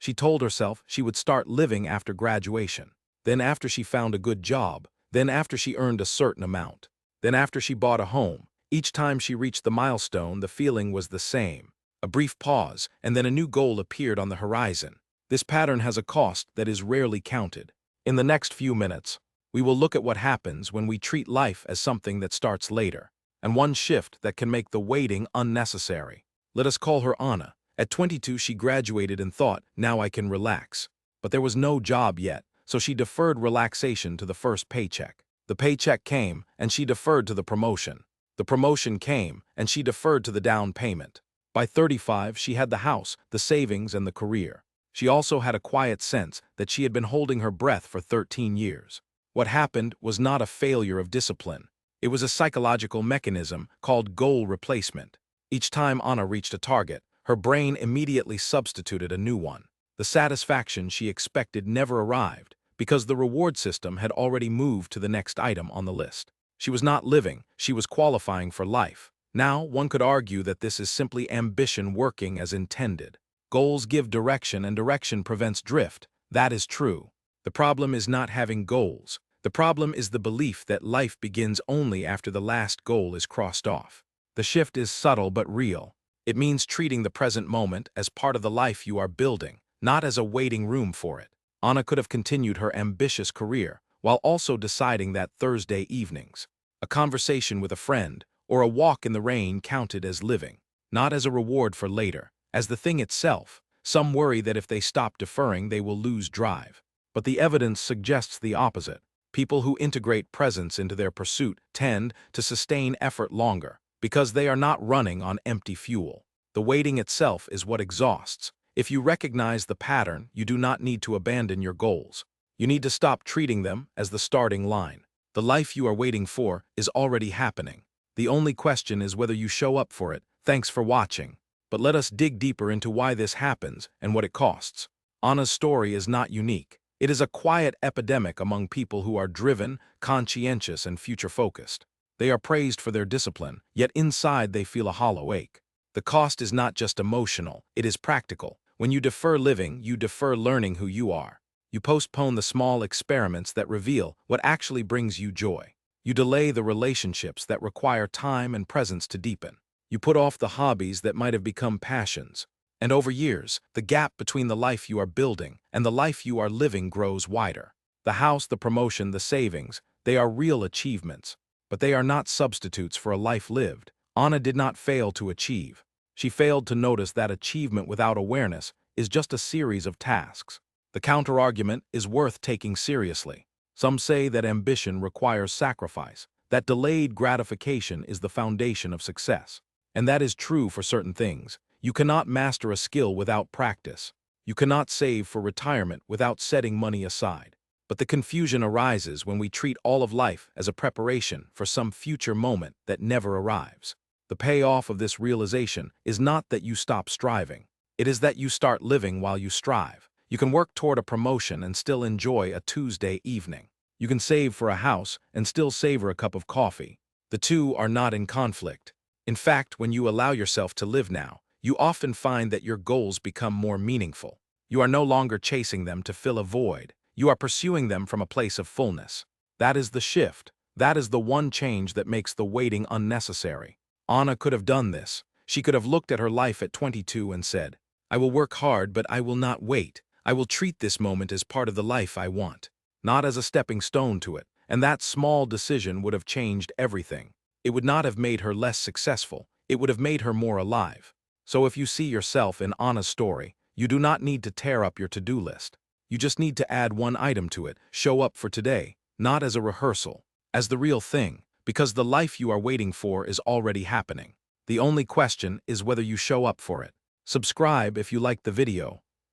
She told herself she would start living after graduation, then after she found a good job, then after she earned a certain amount, then after she bought a home. Each time she reached the milestone, the feeling was the same. A brief pause, and then a new goal appeared on the horizon. This pattern has a cost that is rarely counted. In the next few minutes, we will look at what happens when we treat life as something that starts later, and one shift that can make the waiting unnecessary. Let us call her Anna. At 22, she graduated and thought, now I can relax. But there was no job yet, so she deferred relaxation to the first paycheck. The paycheck came, and she deferred to the promotion. The promotion came, and she deferred to the down payment. By 35, she had the house, the savings, and the career. She also had a quiet sense that she had been holding her breath for 13 years. What happened was not a failure of discipline. It was a psychological mechanism called goal replacement. Each time Anna reached a target, her brain immediately substituted a new one. The satisfaction she expected never arrived because the reward system had already moved to the next item on the list. She was not living, she was qualifying for life. Now, one could argue that this is simply ambition working as intended. Goals give direction and direction prevents drift. That is true. The problem is not having goals. The problem is the belief that life begins only after the last goal is crossed off. The shift is subtle but real. It means treating the present moment as part of the life you are building, not as a waiting room for it. Anna could have continued her ambitious career while also deciding that Thursday evenings, a conversation with a friend, or a walk in the rain counted as living, not as a reward for later, as the thing itself. Some worry that if they stop deferring, they will lose drive. But the evidence suggests the opposite. People who integrate presence into their pursuit tend to sustain effort longer because they are not running on empty fuel. The waiting itself is what exhausts. If you recognize the pattern, you do not need to abandon your goals. You need to stop treating them as the starting line. The life you are waiting for is already happening. The only question is whether you show up for it. Thanks for watching. But let us dig deeper into why this happens and what it costs. Anna's story is not unique. It is a quiet epidemic among people who are driven, conscientious, and future-focused. They are praised for their discipline, yet inside they feel a hollow ache. The cost is not just emotional, it is practical. When you defer living, you defer learning who you are. You postpone the small experiments that reveal what actually brings you joy. You delay the relationships that require time and presence to deepen. You put off the hobbies that might have become passions. And over years, the gap between the life you are building and the life you are living grows wider. The house, the promotion, the savings, they are real achievements, but they are not substitutes for a life lived. Anna did not fail to achieve. She failed to notice that achievement without awareness is just a series of tasks. The counterargument is worth taking seriously. Some say that ambition requires sacrifice, that delayed gratification is the foundation of success. And that is true for certain things. You cannot master a skill without practice. You cannot save for retirement without setting money aside. But the confusion arises when we treat all of life as a preparation for some future moment that never arrives. The payoff of this realization is not that you stop striving. It is that you start living while you strive. You can work toward a promotion and still enjoy a Tuesday evening. You can save for a house and still savor a cup of coffee. The two are not in conflict. In fact, when you allow yourself to live now, you often find that your goals become more meaningful. You are no longer chasing them to fill a void. You are pursuing them from a place of fullness. That is the shift. That is the one change that makes the waiting unnecessary. Anna could have done this. She could have looked at her life at 22 and said, I will work hard, but I will not wait. I will treat this moment as part of the life I want, not as a stepping stone to it. And that small decision would have changed everything. It would not have made her less successful. It would have made her more alive. So if you see yourself in Anna's story, you do not need to tear up your to-do list. You just need to add one item to it. Show up for today, not as a rehearsal, as the real thing, because the life you are waiting for is already happening. The only question is whether you show up for it. Subscribe if you liked the video.